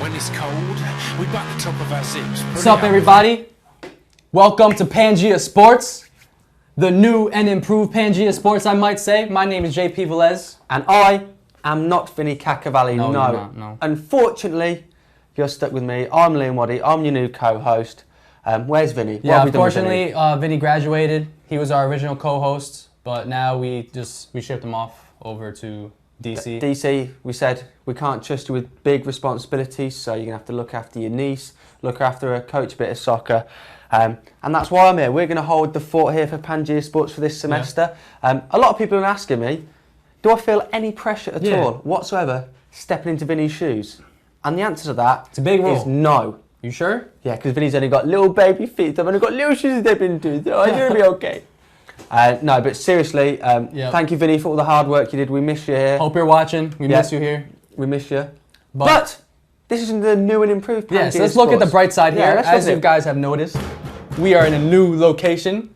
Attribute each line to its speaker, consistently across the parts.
Speaker 1: when it's cold, we bite the top of our zips.
Speaker 2: What's up, everybody? Welcome to Pangea Sports, the new and improved Pangea Sports, I might say. My name is JP Velez.
Speaker 3: And I am not Vinny Cacavalli,
Speaker 2: No,
Speaker 3: no.
Speaker 2: you're not, no.
Speaker 3: Unfortunately, you're stuck with me. I'm Liam Waddy, I'm your new co-host. Where's Vinny?
Speaker 2: Yeah, unfortunately, Vinny graduated. He was our original co-host, but now we shipped him off over to DC.
Speaker 3: DC, we said we can't trust you with big responsibilities, so you're going to have to look after your niece, look after her, coach a bit of soccer. And that's why I'm here. We're going to hold the fort here for Pangea Sports for this semester. Yeah. A lot of people are asking me, do I feel any pressure at all whatsoever stepping into Vinny's shoes? And the answer to that
Speaker 2: it's a big rule.
Speaker 3: Is no.
Speaker 2: You sure?
Speaker 3: Yeah, because Vinny's only got little baby feet. I've only got little shoes to step into, so I'm going to be okay. No, but seriously, thank you, Vinny, for all the hard work you did. We miss you here.
Speaker 2: Hope you're watching. We miss you here.
Speaker 3: We miss you. But this is the new and improved Pangea
Speaker 2: Yes, let's look at the bright side here. As you guys have noticed, we are in a new location.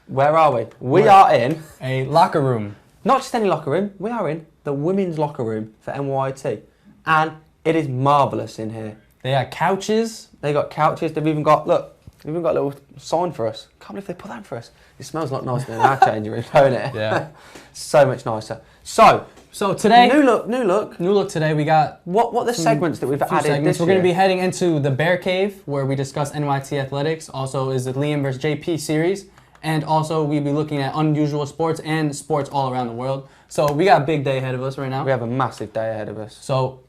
Speaker 3: Where are we? We are in
Speaker 2: a locker room.
Speaker 3: Not just any locker room. We are in the women's locker room for NYT. And it is marvellous in here.
Speaker 2: They got couches.
Speaker 3: They got couches. They've even got, look, they've even got a little sign for us. Can't believe they put that for us. It smells like nicer than our changing room, don't it?
Speaker 2: Yeah.
Speaker 3: So much nicer. So
Speaker 2: today,
Speaker 3: new look
Speaker 2: today. We got
Speaker 3: what the segments that we've added
Speaker 2: segments.
Speaker 3: this
Speaker 2: We're going to
Speaker 3: year.
Speaker 2: be heading into the Bear Cave, where we discuss NYT athletics. Also, is the Liam versus JP series, and also we'll be looking at unusual sports and sports all around the world. So we got a big day ahead of us right now.
Speaker 3: We have a massive day ahead of us.
Speaker 2: So,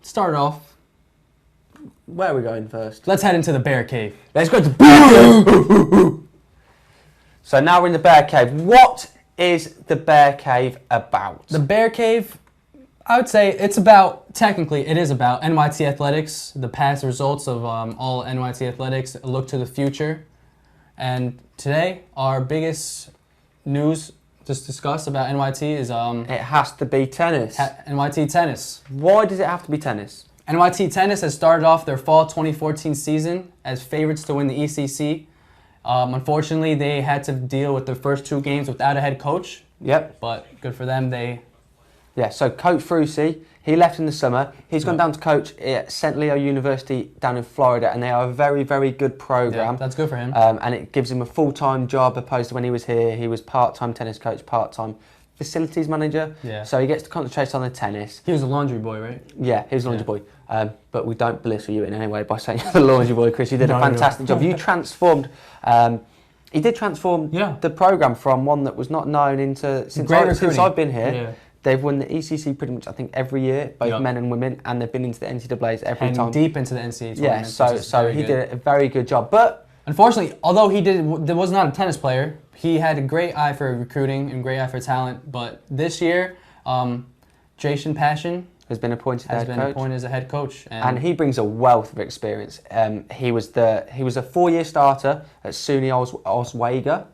Speaker 2: start off.
Speaker 3: Where are we going first?
Speaker 2: Let's head into the Bear Cave.
Speaker 3: Let's go to Bear. So now we're in the Bear Cave. What is the Bear Cave about?
Speaker 2: The Bear Cave, I would say technically it is about NYT athletics, the past results of all NYT athletics, a look to the future. And today, our biggest news to discuss about NYT is
Speaker 3: it has to be tennis.
Speaker 2: NYT tennis.
Speaker 3: Why does it have to be tennis?
Speaker 2: NYT tennis has started off their fall 2014 season as favorites to win the ECC. Unfortunately, they had to deal with their first two games without a head coach.
Speaker 3: Yep.
Speaker 2: But good for them.
Speaker 3: So Coach Frucy, he left in the summer. He's gone down to coach at St. Leo University down in Florida, and they are a very, very good program.
Speaker 2: Yeah, that's good for him.
Speaker 3: And it gives him a full-time job opposed to when he was here. He was part-time tennis coach, part-time facilities manager.
Speaker 2: Yeah.
Speaker 3: So he gets to concentrate on the tennis.
Speaker 2: He was a laundry boy, right?
Speaker 3: Yeah, he was a laundry boy. But we don't belittle you in any way by saying you're the laundry boy, Chris. You did a fantastic job. You transformed. He did transform the program from one that was not known into since I've been here. Yeah. They've won the ECC pretty much, I think, every year, both men and women, and they've been into the NCAAs every time.
Speaker 2: Deep into the NCAA tournament.
Speaker 3: Yeah, so he did a very good job. But
Speaker 2: unfortunately, although there was not a tennis player, he had a great eye for recruiting and great eye for talent. But this year, Jason Passion
Speaker 3: has been appointed
Speaker 2: as a head coach,
Speaker 3: and he brings a wealth of experience. He was a 4-year starter at SUNY Oswego,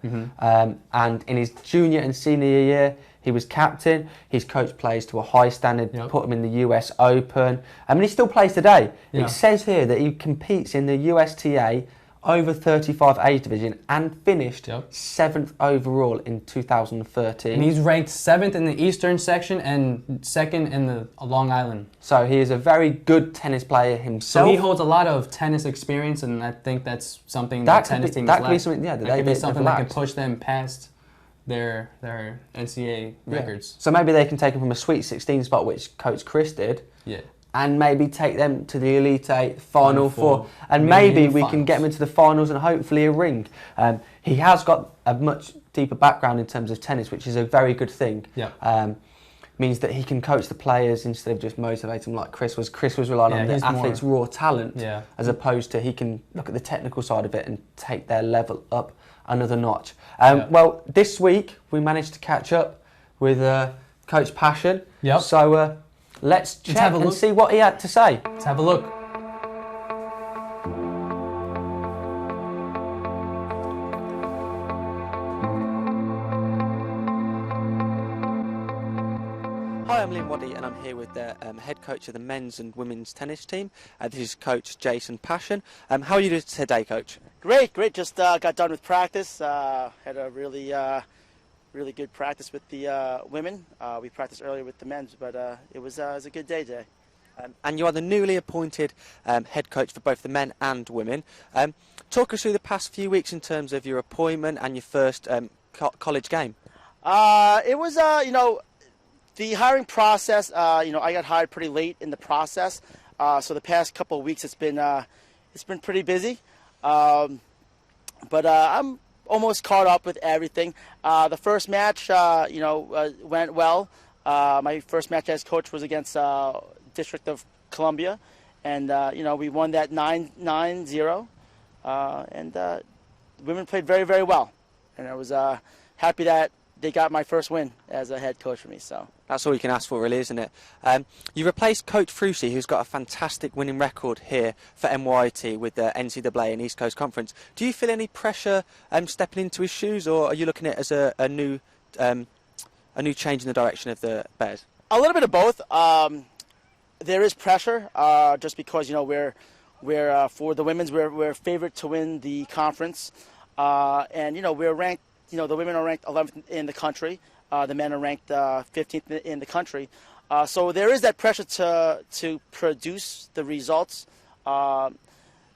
Speaker 3: and in his junior and senior year, he was captain. He's coached players to a high standard, put him in the US Open. He still plays today. Yeah. It says here that he competes in the USTA over 35 age division and finished 7th overall in 2013.
Speaker 2: And he's ranked 7th in the Eastern section and 2nd in the Long Island.
Speaker 3: So he is a very good tennis player himself.
Speaker 2: So he holds a lot of tennis experience, and I think that's something that tennis teams lack.
Speaker 3: That could be something
Speaker 2: that can push them past their NCAA records.
Speaker 3: So maybe they can take them from a Sweet 16 spot, which Coach Chris did, and maybe take them to the Elite 8, Final Four, and maybe we can get them into the finals and hopefully a ring. He has got a much deeper background in terms of tennis, which is a very good thing. Means that he can coach the players instead of just motivate them like Chris was. Chris was relying on the athletes' raw talent, as opposed to he can look at the technical side of it and take their level up another notch. Well, this week we managed to catch up with Coach Passion. So let's check and see what he had to say.
Speaker 2: Let's have a look.
Speaker 3: Hi, I'm Liam Waddy and I'm here with the head coach of the men's and women's tennis team. This is Coach Jason Passion. How are you doing today, Coach?
Speaker 4: Great. Just got done with practice. Had a really good practice with the women. We practiced earlier with the men's, but it was a good day today.
Speaker 3: And you are the newly appointed head coach for both the men and women. Talk us through the past few weeks in terms of your appointment and your first college game.
Speaker 4: It was, the hiring process. I got hired pretty late in the process, so the past couple of weeks it's been pretty busy. But I'm almost caught up with everything. The first match, went well. My first match as coach was against District of Columbia, and we won that 9-0, and women played very, very well, and I was happy that they got my first win as a head coach for me. So
Speaker 3: that's all you can ask for, really, isn't it? You replaced Coach Frusi, who's got a fantastic winning record here for NYT with the NCAA and East Coast Conference. Do you feel any pressure stepping into his shoes, or are you looking at it as a new change in the direction of the Bears?
Speaker 4: A little bit of both. There is pressure, just because we're for the women's we're favored to win the conference, and we're ranked. The women are ranked 11th in the country. The men are ranked 15th in the country. So there is that pressure to produce the results.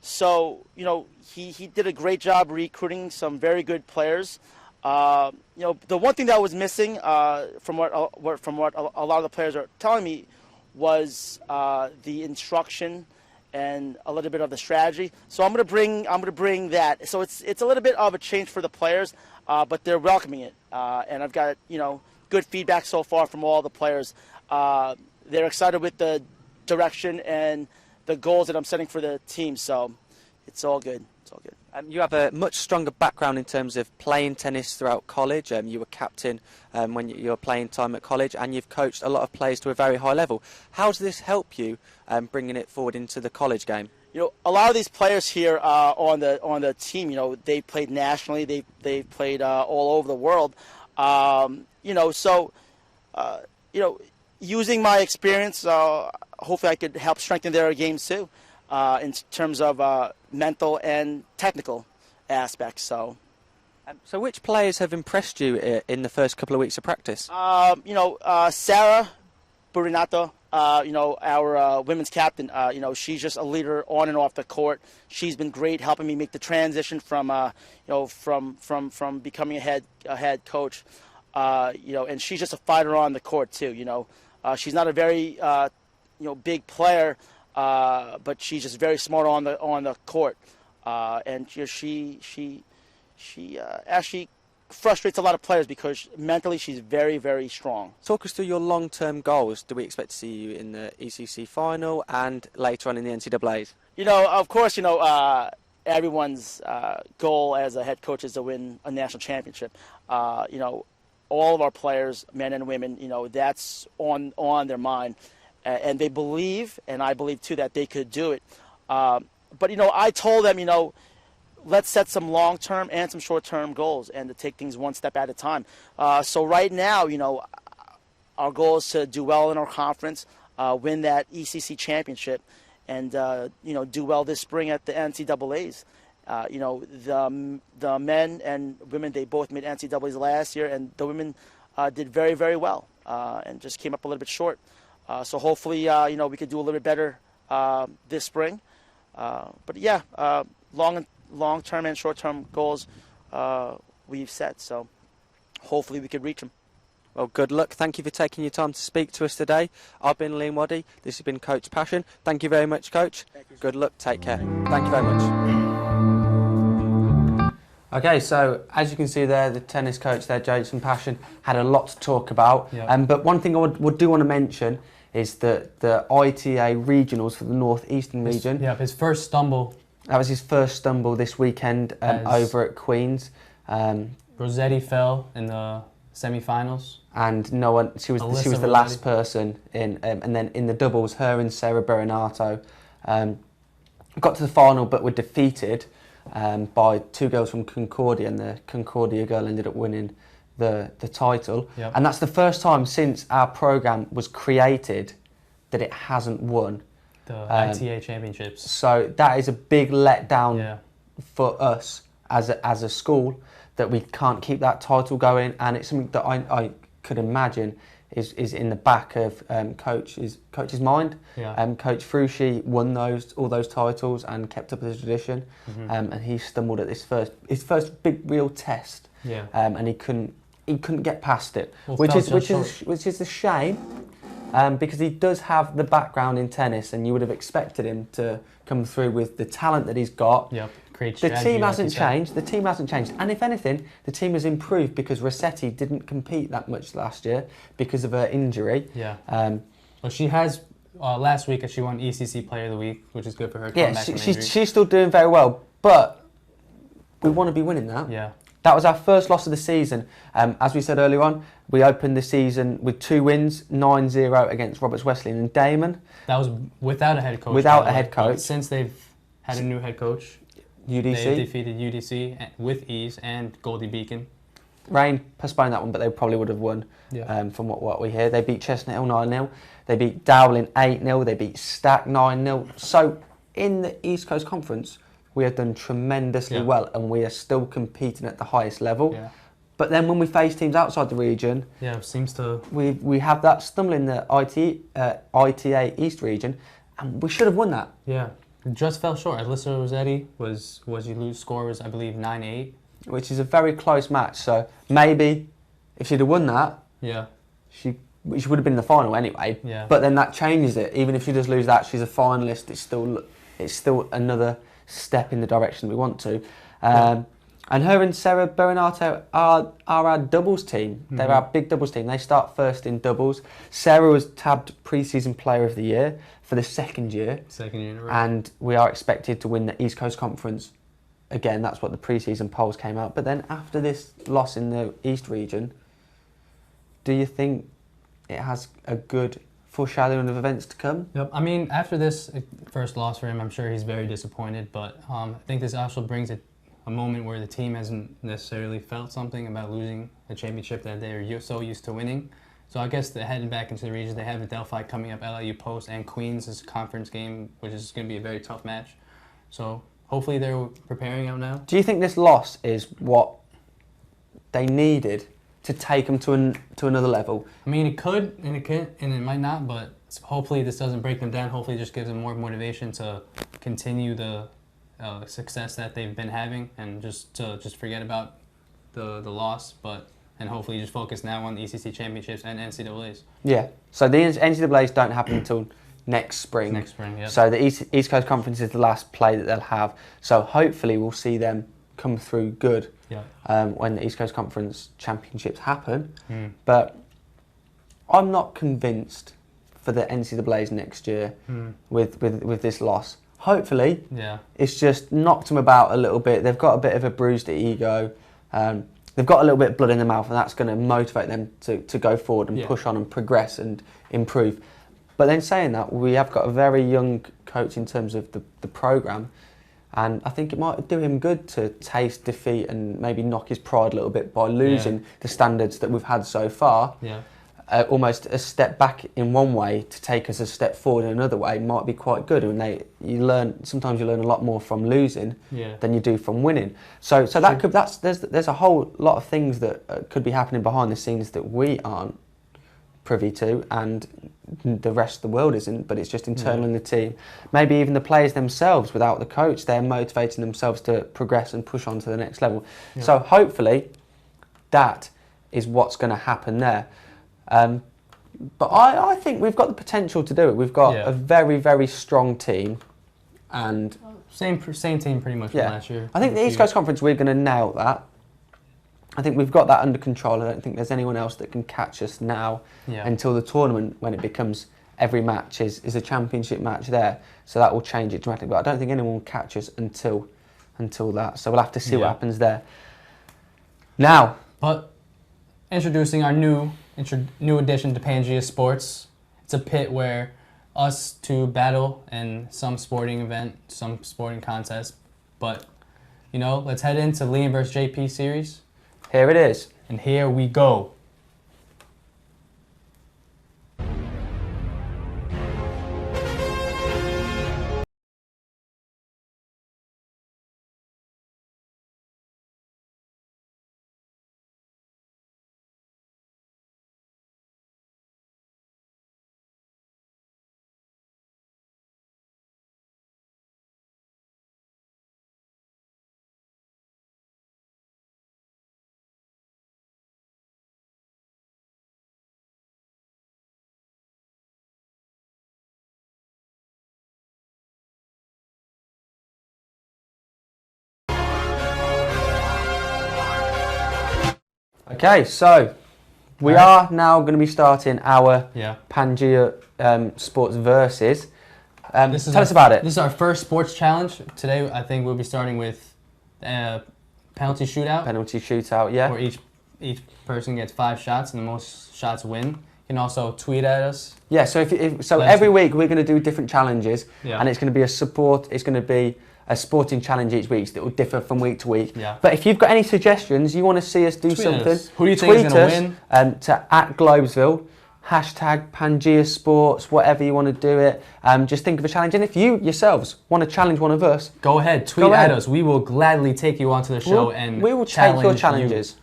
Speaker 4: So he did a great job recruiting some very good players. The one thing that was missing, from what a lot of the players are telling me, was the instruction and a little bit of the strategy. So I'm gonna bring that. So it's a little bit of a change for the players, but they're welcoming it. And I've got good feedback so far from all the players. They're excited with the direction and the goals that I'm setting for the team. So it's all good. It's all good.
Speaker 3: You have a much stronger background in terms of playing tennis throughout college. You were captain when you were playing time at college, and you've coached a lot of players to a very high level. How does this help you bringing it forward into the college game?
Speaker 4: A lot of these players here on the team, they played nationally. They played all over the world. Using my experience, hopefully I could help strengthen their games too, in terms of mental and technical aspects. So
Speaker 3: which players have impressed you in the first couple of weeks of practice?
Speaker 4: Sarah Burinato, our women's captain. She's just a leader on and off the court. She's been great helping me make the transition from becoming a head coach. And she's just a fighter on the court too. She's not a very big player, but she's just very smart on the court, and she actually frustrates a lot of players because mentally she's very, very strong.
Speaker 3: Talk us through your long-term goals. Do we expect to see you in the ECC final and later on in the NCAAs?
Speaker 4: Of course, everyone's goal as a head coach is to win a national championship. All of our players, men and women, that's on their mind. And they believe, and I believe too, that they could do it. But I told them, let's set some long-term and some short-term goals, and to take things one step at a time. So right now, our goal is to do well in our conference, win that ECC championship, and do well this spring at the NCAAs. The men and women, they both made NCAAs last year, and the women did very, very well, and just came up a little bit short. So hopefully, we could do a little bit better this spring. But yeah, long-term and short-term goals we've set. So hopefully we could reach them.
Speaker 3: Well, good luck. Thank you for taking your time to speak to us today. I've been Liam Waddy. This has been Coach Passion. Thank you very much, Coach. Good luck. Take care. Thank you very much. Okay, so as you can see there, the tennis coach there, Jason Passion, had a lot to talk about.
Speaker 2: Yeah.
Speaker 3: But one thing I would do want to mention is that the ITA regionals for the North-Eastern region.
Speaker 2: Yeah, his first stumble.
Speaker 3: That was his first stumble this weekend over at Queen's.
Speaker 2: Rossetti fell in the semi-finals.
Speaker 3: And no one. She was the last person in. And then in the doubles, her and Sarah Berinato got to the final, but were defeated by two girls from Concordia, and the Concordia girl ended up winning the title.
Speaker 2: Yep.
Speaker 3: And that's the first time since our programme was created that it hasn't won
Speaker 2: the ITA championships.
Speaker 3: So that is a big letdown for us as a school, that we can't keep that title going, and it's something that I could imagine is in the back of coach's mind.
Speaker 2: Yeah.
Speaker 3: Coach Frushi won all those titles and kept up with the tradition, and he stumbled at his first big real test.
Speaker 2: Yeah.
Speaker 3: And he couldn't get past it,
Speaker 2: Well,
Speaker 3: which is a shame, because he does have the background in tennis, and you would have expected him to come through with the talent that he's got.
Speaker 2: Yep.
Speaker 3: The team hasn't changed. The team hasn't changed, and if anything, the team has improved because Rossetti didn't compete that much last year because of her injury.
Speaker 2: Yeah. Well, she has last week she won ECC Player of the Week, which is good for her.
Speaker 3: Yeah, she's still doing very well, but we want to be winning that.
Speaker 2: Yeah.
Speaker 3: That was our first loss of the season. As we said earlier on, we opened the season with 2 wins, 9-0 against Roberts Wesleyan and Damon.
Speaker 2: That was without a head coach.
Speaker 3: Without a head coach.
Speaker 2: But since they've had a new head coach,
Speaker 3: UDC.
Speaker 2: they defeated UDC with ease and Goldie Beacon.
Speaker 3: Rain postponed that one, but they probably would have won.
Speaker 2: Yeah.
Speaker 3: From what we hear, they beat Chestnut Hill 9-0. They beat Dowling 8-0. They beat Stack 9-0. So in the East Coast Conference, we have done tremendously well, and we are still competing at the highest level.
Speaker 2: Yeah.
Speaker 3: But then when we face teams outside the region,
Speaker 2: it seems to
Speaker 3: we have that stumble in the ITA East region, and we should have won that.
Speaker 2: Yeah. Just fell short. Alyssa Rossetti score was I believe 9-8,
Speaker 3: which is a very close match. So maybe if she'd have won that, she would have been in the final anyway.
Speaker 2: Yeah.
Speaker 3: But then that changes it. Even if she does lose that, she's a finalist. It's still another step in the direction we want to. And her and Sarah Berinato are our doubles team. They're our big doubles team. They start first in doubles. Sarah was tabbed pre-season player of the year for the second year.
Speaker 2: Second year in a row.
Speaker 3: And we are expected to win the East Coast Conference. Again, that's what the pre-season polls came out. But then after this loss in the East region, do you think it has a good foreshadowing of events to come?
Speaker 2: Yep. I mean, after this first loss for him, I'm sure he's very disappointed. But I think this also brings a moment where the team hasn't necessarily felt something about losing a championship that they're so used to winning. So I guess they're heading back into the region. They have the Delphi coming up, LIU Post, and Queens is a conference game, which is going to be a very tough match. So hopefully they're preparing out now.
Speaker 3: Do you think this loss is what they needed to take them to another level?
Speaker 2: I mean, it could, and it might not, but hopefully this doesn't break them down. Hopefully it just gives them more motivation to continue the success that they've been having, and just forget about the loss, and hopefully just focus now on the ECC championships and NCAAs.
Speaker 3: Yeah. So the NCAAs don't happen until next spring.
Speaker 2: Next spring, yeah.
Speaker 3: So the East Coast Conference is the last play that they'll have. So hopefully we'll see them come through good when the East Coast Conference championships happen. But I'm not convinced for the NCAAs next year with this loss. Hopefully, it's just knocked them about a little bit. They've got a bit of a bruised ego. They've got a little bit of blood in their mouth, and that's going to motivate them to go forward and push on and progress and improve. But then saying that, we have got a very young coach in terms of the programme, and I think it might do him good to taste defeat and maybe knock his pride a little bit by losing the standards that we've had so far.
Speaker 2: Yeah.
Speaker 3: Almost a step back in one way to take us a step forward in another way might be quite good. And sometimes you learn a lot more from losing than you do from winning. So there's a whole lot of things that could be happening behind the scenes that we aren't privy to, and the rest of the world isn't. But it's just internal in the team. Maybe even the players themselves, without the coach, they're motivating themselves to progress and push on to the next level. Yeah. So hopefully, that is what's going to happen there. But I think we've got the potential to do it. We've got a very, very strong team, and
Speaker 2: same team pretty much from last year.
Speaker 3: I think the East Coast Conference, we're going to nail that. I think we've got that under control. I don't think there's anyone else that can catch us now until the tournament, when it becomes every match is a championship match there. So that will change it dramatically. But I don't think anyone will catch us until that. So we'll have to see what happens there. Now,
Speaker 2: but introducing our new addition to Pangea Sports. It's a pit where us two battle in some sporting event, some sporting contest. But, let's head into Liam vs. JP series.
Speaker 3: Here it is.
Speaker 2: And here we go.
Speaker 3: Okay, so we are now going to be starting our Pangea Sports versus. Tell us about it.
Speaker 2: This is our first sports challenge. Today, I think we'll be starting with penalty shootout.
Speaker 3: Penalty shootout, yeah.
Speaker 2: Where each person gets 5 shots, and the most shots win. You can also tweet at us.
Speaker 3: Yeah, so every week we're going to do different challenges, and it's going to be a sporting challenge each week that will differ from week to week.
Speaker 2: Yeah.
Speaker 3: But if you've got any suggestions, you want to see us do something,
Speaker 2: who do you think is going to
Speaker 3: win? To @Globesville, hashtag Pangea Sports, whatever you want to do it. Just think of a challenge, and if you yourselves want to challenge one of us,
Speaker 2: go ahead, tweet at us. We will gladly take you onto the show and
Speaker 3: we will take your challenges.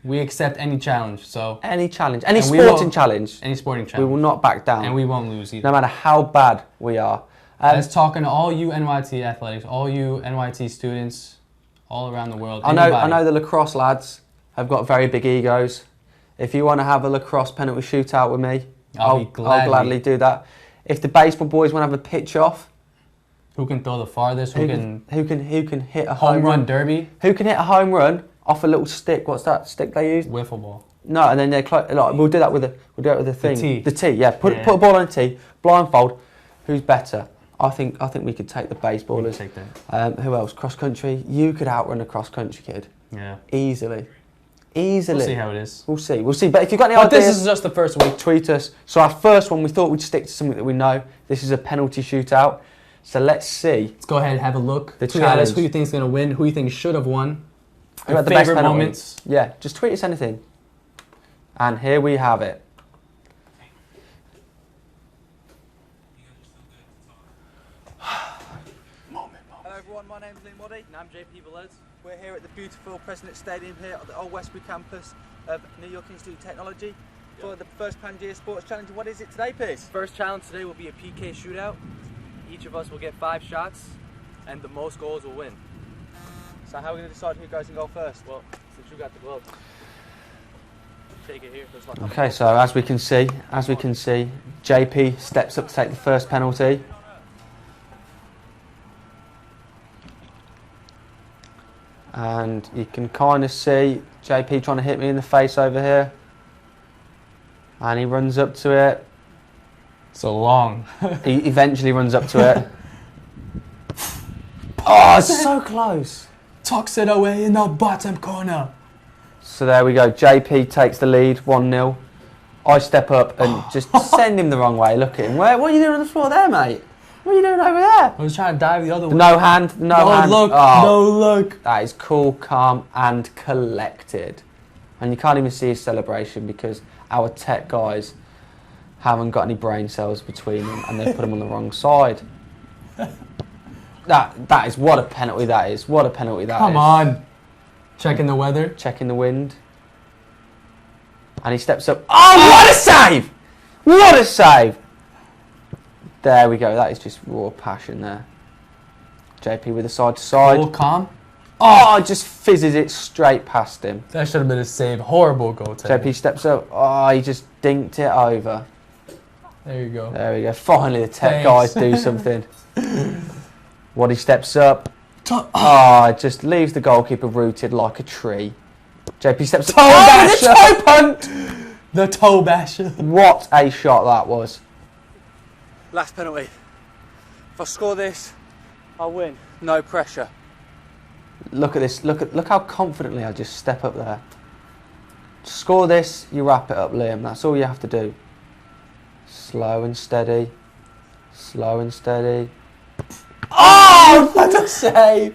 Speaker 2: We accept any challenge. So
Speaker 3: any challenge, any sporting challenge.
Speaker 2: Any sporting challenge.
Speaker 3: We will not back down,
Speaker 2: and we won't lose either.
Speaker 3: No matter how bad we are.
Speaker 2: Let's talking to all you NYT athletics, all you NYT students, all around the world.
Speaker 3: I know the lacrosse lads have got very big egos. If you want to have a lacrosse penalty shootout with me, I'll gladly do that. If the baseball boys want to have a pitch off,
Speaker 2: who can throw the farthest?
Speaker 3: Who can hit a
Speaker 2: home run derby?
Speaker 3: Who can hit a home run off a little stick? What's that stick they use?
Speaker 2: Wiffle ball.
Speaker 3: No, and then we'll do that with the thing.
Speaker 2: The tee.
Speaker 3: The tee, yeah. Put a ball on a tee, blindfold. Who's better? I think we could take the baseballers.
Speaker 2: Take that.
Speaker 3: Who else? Cross country. You could outrun a cross country kid.
Speaker 2: Yeah.
Speaker 3: Easily.
Speaker 2: We'll see how it is.
Speaker 3: We'll see. But if you've got any ideas,
Speaker 2: this is just the first week.
Speaker 3: Tweet us. So our first one, we thought we'd stick to something that we know. This is a penalty shootout. So let's see.
Speaker 2: Let's go ahead and have a look.
Speaker 3: The
Speaker 2: tweet
Speaker 3: challenge.
Speaker 2: at us who you think is going to win, who you think should have won.
Speaker 3: Who had the best moments. Yeah, just tweet us anything. And here we have it.
Speaker 5: Hello everyone, my name is Liam Waddy.
Speaker 2: And I'm JP Velez.
Speaker 5: We're here at the beautiful President Stadium here at the Old Westbury campus of New York Institute of Technology for the first Pangea Sports Challenge. What is it today, Piers?
Speaker 6: First challenge today will be a PK shootout. Each of us will get 5 shots, and the most goals will win.
Speaker 5: So how are we going to decide who goes and goal first?
Speaker 6: Well, since you got the glove, take it here.
Speaker 3: Okay, so as we can see, JP steps up to take the first penalty. And you can kind of see JP trying to hit me in the face over here. And he runs up to it.
Speaker 2: So long.
Speaker 3: He eventually runs up to it. Oh, it's so close.
Speaker 2: Tucks it away in the bottom corner.
Speaker 3: So there we go. JP takes the lead, 1-0. I step up and just send him the wrong way. Look at him. What are you doing on the floor there, mate? What are you doing over there?
Speaker 2: I was trying to dive the other way.
Speaker 3: No hand, no hand.
Speaker 2: Look,
Speaker 3: oh,
Speaker 2: no look.
Speaker 3: That is cool, calm and collected. And you can't even see his celebration because our tech guys haven't got any brain cells between them and they've put them on the wrong side. That is what a penalty that is. What a penalty that is.
Speaker 2: Come on. Checking the weather.
Speaker 3: Checking the wind. And he steps up. Oh, what a save! What a save! There we go. That is just raw passion there. JP with the side to side.
Speaker 2: Cool, calm.
Speaker 3: Oh, just fizzes it straight past him.
Speaker 2: That should have been a save. Horrible goal.
Speaker 3: JP steps up. Oh, he just dinked it over.
Speaker 2: There you go.
Speaker 3: There we go. Finally, the tech guys do something. Waddy steps up. Oh, it just leaves the goalkeeper rooted like a tree. JP steps up. Oh, the toe punt!
Speaker 2: The toe basher.
Speaker 3: What a shot that was.
Speaker 5: Last penalty. If I score this, I'll win. No pressure.
Speaker 3: Look at this. Look how confidently I just step up there. Score this, you wrap it up, Liam. That's all you have to do. Slow and steady. Slow and steady. Oh, what a save!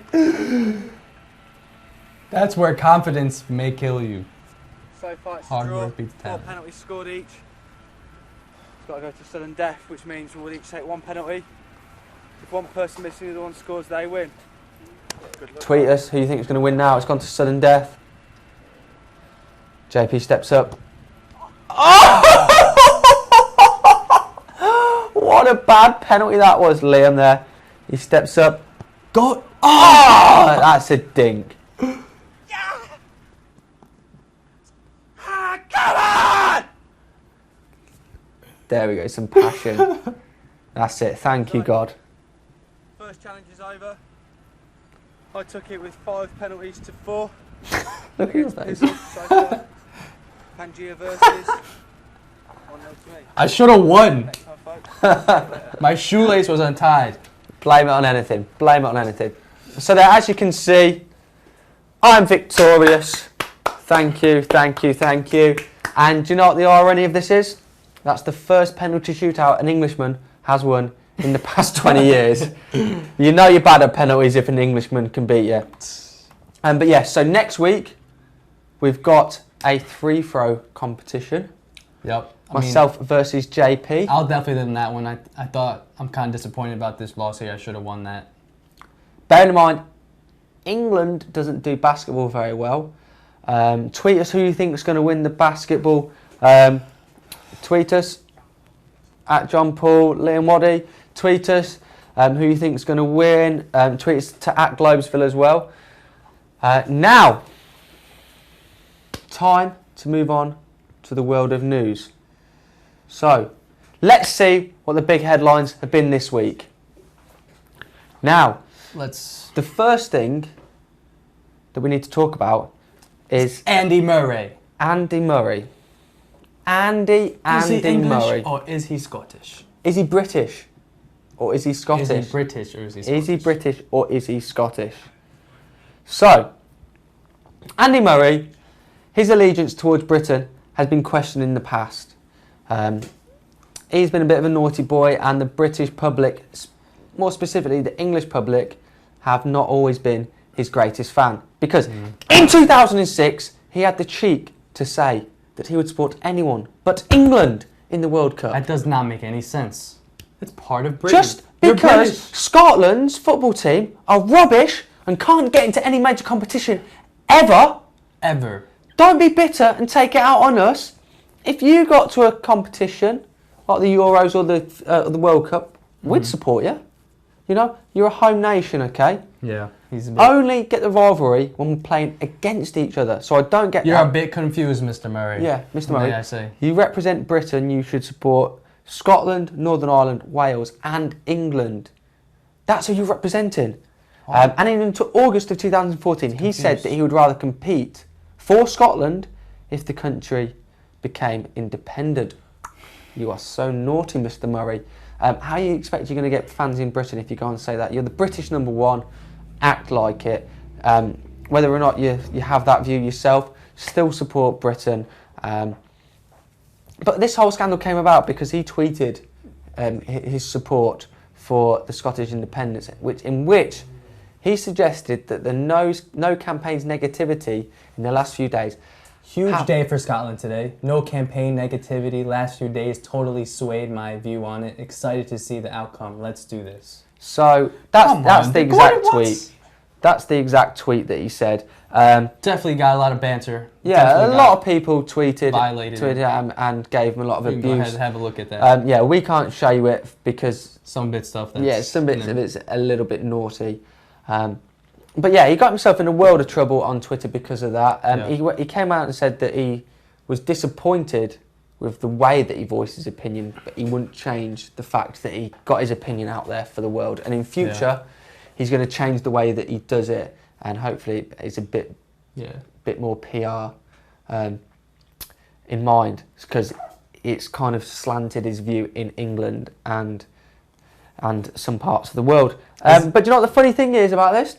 Speaker 2: That's where confidence may kill you.
Speaker 5: So far it's
Speaker 2: Hard
Speaker 5: a draw.
Speaker 2: work beats
Speaker 5: 4
Speaker 2: talent.
Speaker 5: penalties scored each. It's got to go to sudden death, which means we'll each take 1 penalty. If one person missing, the other one scores, they win. Good luck.
Speaker 3: Tweet us who you think is going to win now. It's gone to sudden death. JP steps up. Oh! What a bad penalty that was, Liam there. He steps up.
Speaker 2: Go.
Speaker 3: Oh! That's a dink.
Speaker 5: Come on!
Speaker 3: There we go, some passion. That's it. Thank you, God.
Speaker 5: First challenge is over. I took it with 5 penalties to 4.
Speaker 3: Look at your face.
Speaker 5: Pangea versus. 1-0 to me.
Speaker 2: I should have won.
Speaker 5: Next time, folks.
Speaker 2: My shoelace was untied.
Speaker 3: Blame it on anything. Blame it on anything. So there, as you can see, I'm victorious. Thank you, thank you, thank you. And do you know what the irony of this is? That's the first penalty shootout an Englishman has won in the past 20 years. You know you're bad at penalties if an Englishman can beat you. But yeah, so next week we've got a free-throw competition.
Speaker 2: Yep.
Speaker 3: Myself versus JP.
Speaker 2: I'll definitely win that one. I thought I'm kind of disappointed about this loss here. I should have won that.
Speaker 3: Bear in mind, England doesn't do basketball very well. Tweet us who you think is going to win the basketball. Tweet us at John Paul, Liam Waddy. Tweet us who you think is going to win. Tweet us to at Globesville as well. Now, time to move on to the world of news. So, let's see what the big headlines have been this week. Now, the first thing that we need to talk about is
Speaker 2: Andy Murray.
Speaker 3: Andy Murray. Andy
Speaker 2: Is he English
Speaker 3: Murray.
Speaker 2: or is he Scottish?
Speaker 3: Is he British or is he Scottish?
Speaker 2: Is he British or is he Scottish?
Speaker 3: Is he British or is he Scottish? So, Andy Murray, his allegiance towards Britain has been questioned in the past. He's been a bit of a naughty boy, and the British public, more specifically the English public, have not always been his greatest fan. Because in 2006, he had the cheek to say that he would support anyone but England in the World Cup.
Speaker 2: That does not make any sense. It's part of Britain.
Speaker 3: Just because Scotland's football team are rubbish and can't get into any major competition ever. Don't be bitter and take it out on us. If you got to a competition like the Euros or the World Cup, we'd support you. You know, you're a home nation, okay?
Speaker 2: Yeah. He's a bit...
Speaker 3: Only get the rivalry when we're playing against each other. So I don't get
Speaker 2: You're
Speaker 3: that.
Speaker 2: a bit confused, Mr. Murray.
Speaker 3: Yeah, Mr. Murray.
Speaker 2: May I say?
Speaker 3: You represent Britain, you should support Scotland, Northern Ireland, Wales and England. That's who you're representing. And in August of 2014, he said that he would rather compete for Scotland if the country became independent. You are so naughty, Mr. Murray. How you expect you're going to get fans in Britain if you go and say that? You're the British number one. Act like it. Whether or not you have that view yourself, still support Britain. But this whole scandal came about because he tweeted his support for the Scottish independence, in which he suggested that the no campaign's negativity in the last few days.
Speaker 2: Huge day for Scotland today. No campaign negativity. Last few days totally swayed my view on it. Excited to see the outcome. Let's do this.
Speaker 3: So that's the exact tweet. That's the exact tweet that he said.
Speaker 2: Definitely got a lot of banter.
Speaker 3: Yeah,
Speaker 2: Definitely
Speaker 3: a lot of people tweeted
Speaker 2: and
Speaker 3: gave him a lot of abuse.
Speaker 2: Go ahead and have a look at that.
Speaker 3: Yeah, we can't show you it because
Speaker 2: some bit stuff. That's,
Speaker 3: some bits of it's a little bit naughty. But yeah, he got himself in a world of trouble on Twitter because of that. He came out and said that he was disappointed with the way that he voiced his opinion, but he wouldn't change the fact that he got his opinion out there for the world. And in future, he's going to change the way that he does it, and hopefully it's a bit more PR in mind, because it's kind of slanted his view in England and some parts of the world. But do you know what the funny thing is about this?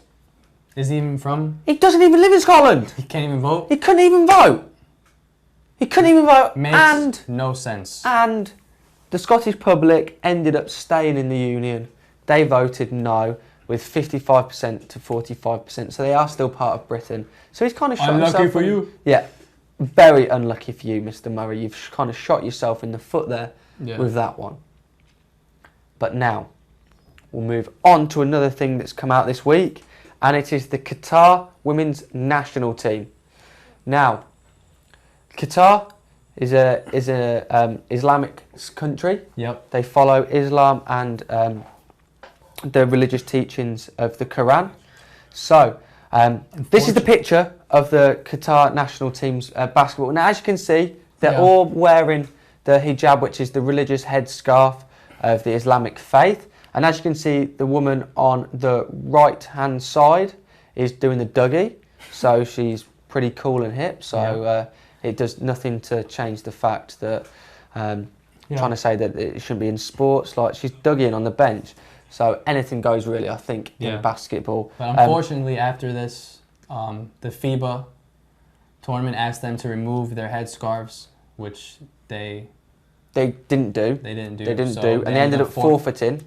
Speaker 2: Is he even from?
Speaker 3: He doesn't even live in Scotland.
Speaker 2: He can't even vote?
Speaker 3: He couldn't even vote. He couldn't even vote.
Speaker 2: Makes no sense.
Speaker 3: And the Scottish public ended up staying in the Union. They voted no with 55% to 45%. So they are still part of Britain. So he's kind of shot himself.
Speaker 2: Unlucky for you.
Speaker 3: Yeah. Very unlucky for you, Mr. Murray. You've kind of shot yourself in the foot there with that one. But now, we'll move on to another thing that's come out this week, and it is the Qatar women's national team. Now, Qatar is a Islamic country.
Speaker 2: Yep.
Speaker 3: They follow Islam and the religious teachings of the Quran. So, this is the picture of the Qatar national team's basketball. Now, as you can see, they're all wearing the hijab, which is the religious headscarf of the Islamic faith. And as you can see, the woman on the right-hand side is doing the Dougie. So she's pretty cool and hip. So it does nothing to change the fact that trying to say that it shouldn't be in sports. Like, she's dug in on the bench. So anything goes, really, I think, in basketball.
Speaker 2: But unfortunately, after this, the FIBA tournament asked them to remove their headscarves, which they
Speaker 3: didn't do.
Speaker 2: And
Speaker 3: they ended up forfeiting.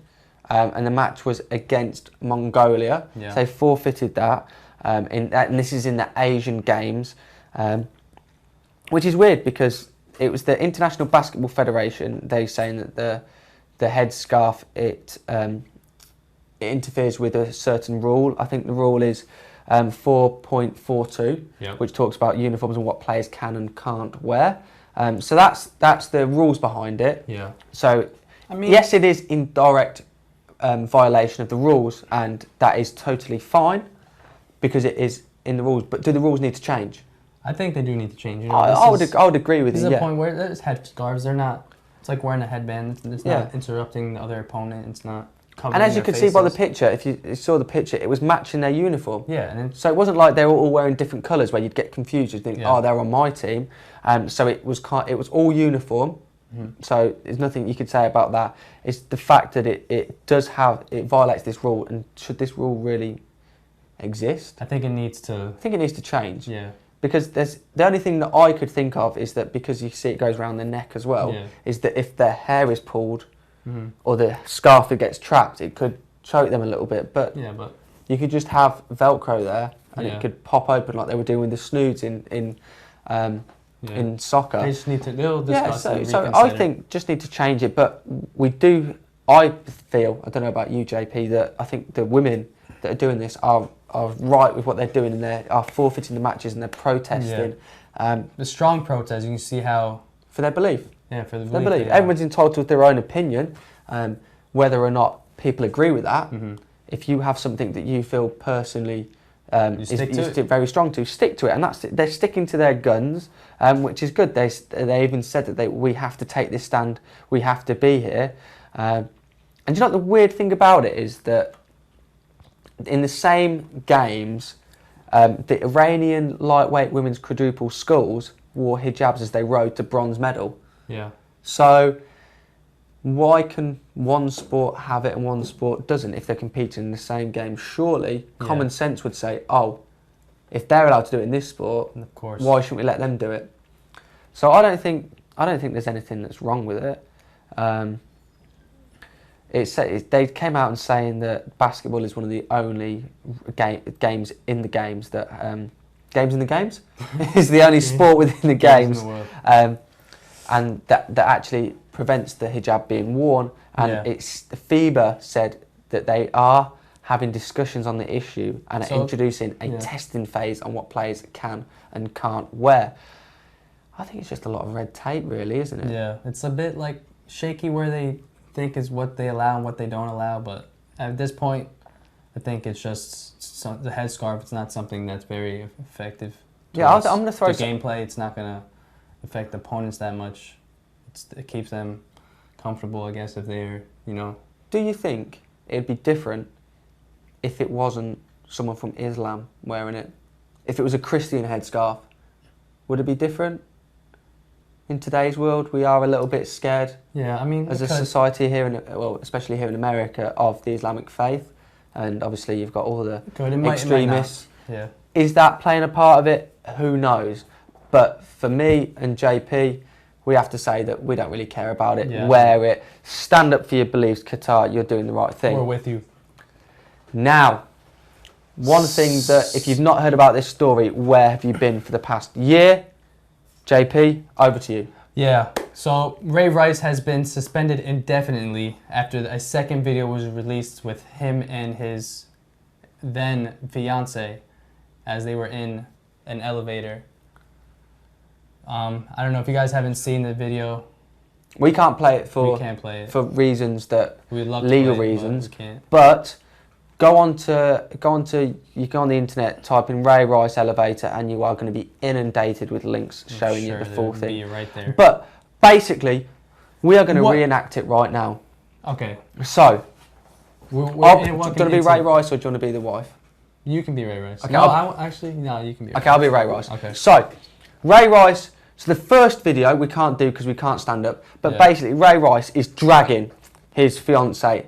Speaker 3: And the match was against Mongolia. Yeah. So they forfeited that. And this is in the Asian Games, which is weird because it was the International Basketball Federation. They saying that the headscarf it interferes with a certain rule. I think the rule is 4.42, which talks about uniforms and what players can and can't wear. So that's the rules behind it. Yeah. So I mean, yes, it is in direct violation of the rules, and that is totally fine because it is in the rules. But do the rules need to change?
Speaker 2: I think they do need to change. You know,
Speaker 3: I would agree with you.
Speaker 2: This is a point where there's headscarves. They're not. It's like wearing a headband. It's not interrupting the other opponent. It's not.
Speaker 3: And as you could see by the picture, if you saw the picture, it was matching their uniform.
Speaker 2: Yeah.
Speaker 3: So it wasn't like they were all wearing different colours where you'd get confused. You'd think, oh, they're on my team. So it was all uniform. Mm-hmm. So there's nothing you could say about that. It's the fact that it violates this rule. And should this rule really exist?
Speaker 2: I think it needs to
Speaker 3: change.
Speaker 2: Yeah.
Speaker 3: Because the only thing that I could think of is that because you see it goes around the neck as well, is that if their hair is pulled or the scarf that gets trapped, it could choke them a little bit. But you could just have Velcro there and it could pop open like they were doing with the snoods in soccer.
Speaker 2: They just need to discuss it.
Speaker 3: So I think just need to change it. But I feel, I don't know about you, JP, that I think the women that are doing this are right with what they're doing, and they are forfeiting the matches and they're protesting.
Speaker 2: The strong protest, you can see how...
Speaker 3: For their belief.
Speaker 2: Yeah, for their belief.
Speaker 3: Everyone's entitled to their own opinion, whether or not people agree with that. Mm-hmm. If you have something that you feel personally is very strong to, stick to it. And that's it. They're sticking to their guns, which is good. They even said that we have to take this stand, we have to be here. And you know what the weird thing about it is that in the same games, the Iranian lightweight women's quadruple sculls wore hijabs as they rode to bronze medal.
Speaker 2: Yeah.
Speaker 3: So why can one sport have it and one sport doesn't if they're competing in the same game? Surely common sense would say, oh, if they're allowed to do it in this sport,
Speaker 2: of course,
Speaker 3: why shouldn't we let them do it? So I don't think there's anything that's wrong with it. They came out and saying that basketball is one of the only games in the games that is the only sport within the games, and that actually prevents the hijab being worn. And the FIBA said that they are having discussions on the issue and are introducing a testing phase on what players can and can't wear. I think it's just a lot of red tape, really, isn't it?
Speaker 2: Yeah, it's a bit like shaky where they think is what they allow and what they don't allow, but at this point I think it's just the headscarf. It's not something that's very effective.
Speaker 3: I'm going to throw
Speaker 2: the gameplay. It's not going to affect the opponents that much. It keeps them comfortable, I guess, if they're,
Speaker 3: Do you think it'd be different if it wasn't someone from Islam wearing it? If it was a Christian headscarf, would it be different? In today's world, we are a little bit scared.
Speaker 2: Yeah, I mean,
Speaker 3: as a society here, especially here in America, of the Islamic faith, and obviously you've got all the extremists.
Speaker 2: Yeah.
Speaker 3: Is that playing a part of it? Who knows? But for me and JP, we have to say that we don't really care about it. Yeah. Wear it. Stand up for your beliefs, Qatar. You're doing the right thing.
Speaker 2: We're with you.
Speaker 3: Now, one thing that, if you've not heard about this story, where have you been for the past year? JP, over to you.
Speaker 2: Yeah, so Ray Rice has been suspended indefinitely after a second video was released with him and his then fiance as they were in an elevator. I don't know if you guys haven't seen the video.
Speaker 3: We can't play it
Speaker 2: we can't play it
Speaker 3: for reasons that
Speaker 2: we'd love
Speaker 3: legal
Speaker 2: to play it,
Speaker 3: reasons.
Speaker 2: But we can't.
Speaker 3: But you go on the internet, type in Ray Rice elevator, and you are going to be inundated with links showing you the full thing.
Speaker 2: Right there.
Speaker 3: But basically, we are going to reenact it right now.
Speaker 2: Okay.
Speaker 3: So, do you want to be Ray Rice or do you want to be the wife?
Speaker 2: You can be Ray Rice.
Speaker 3: Okay,
Speaker 2: No, actually, no, you can be Ray
Speaker 3: Okay, I'll be Ray Rice.
Speaker 2: Okay.
Speaker 3: So, Ray Rice, so the first video we can't do because we can't stand up, but basically Ray Rice is dragging his fiancée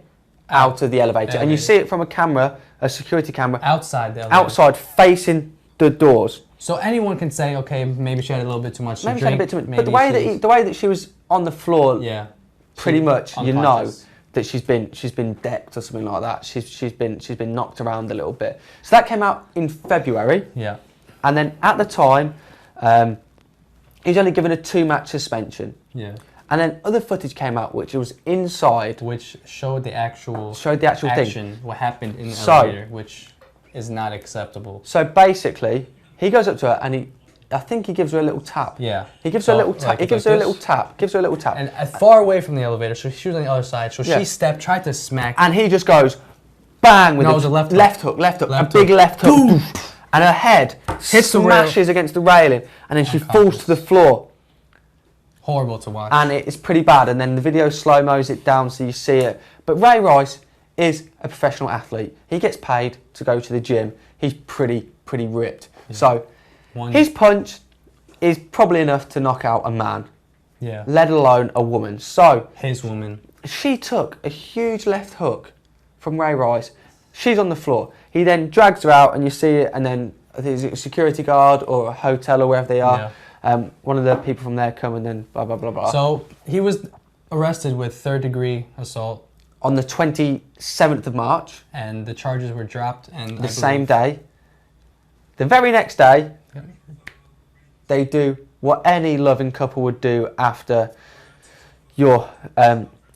Speaker 3: out of the elevator. And you see it from a camera, a security camera.
Speaker 2: Outside the elevator.
Speaker 3: Outside, facing the doors.
Speaker 2: So anyone can say, okay, maybe she had a little bit too much to
Speaker 3: Maybe
Speaker 2: drink.
Speaker 3: she had a bit too much. But the way that she was on the floor, pretty much, you know that she's been decked or something like that. She's been knocked around a little bit. So that came out in February.
Speaker 2: Yeah.
Speaker 3: And then at the time, he's only given a 2-match suspension.
Speaker 2: Yeah.
Speaker 3: And then other footage came out, which was inside,
Speaker 2: which showed the actual
Speaker 3: action,
Speaker 2: what happened in the elevator, which is not acceptable.
Speaker 3: So basically, he goes up to her and I think he gives her a little tap.
Speaker 2: Yeah.
Speaker 3: He gives her a little tap.
Speaker 2: Like,
Speaker 3: he gives her a little tap. Gives her a little tap.
Speaker 2: And far away from the elevator, so she was on the other side. So she stepped, tried to smack.
Speaker 3: And he just goes, bang with
Speaker 2: it was a left hook.
Speaker 3: Left hook. A big left hook. Boom. And her head smashes against the railing, and then she falls to the floor.
Speaker 2: Horrible to watch.
Speaker 3: And it's pretty bad. And then the video slow-mos it down so you see it. But Ray Rice is a professional athlete. He gets paid to go to the gym. He's pretty ripped. Yeah. So his punch is probably enough to knock out a man.
Speaker 2: Yeah.
Speaker 3: Let alone a woman. So
Speaker 2: his woman.
Speaker 3: She took a huge left hook from Ray Rice. She's on the floor. He then drags her out, and you see it, and then I think it's a security guard or a hotel or wherever they are.
Speaker 2: Yeah.
Speaker 3: One of the people from there come, and then blah, blah, blah, blah.
Speaker 2: So he was arrested with third-degree assault.
Speaker 3: On the 27th of March.
Speaker 2: And the charges were dropped. And
Speaker 3: the same day. The very next day, they do what any loving couple would do after your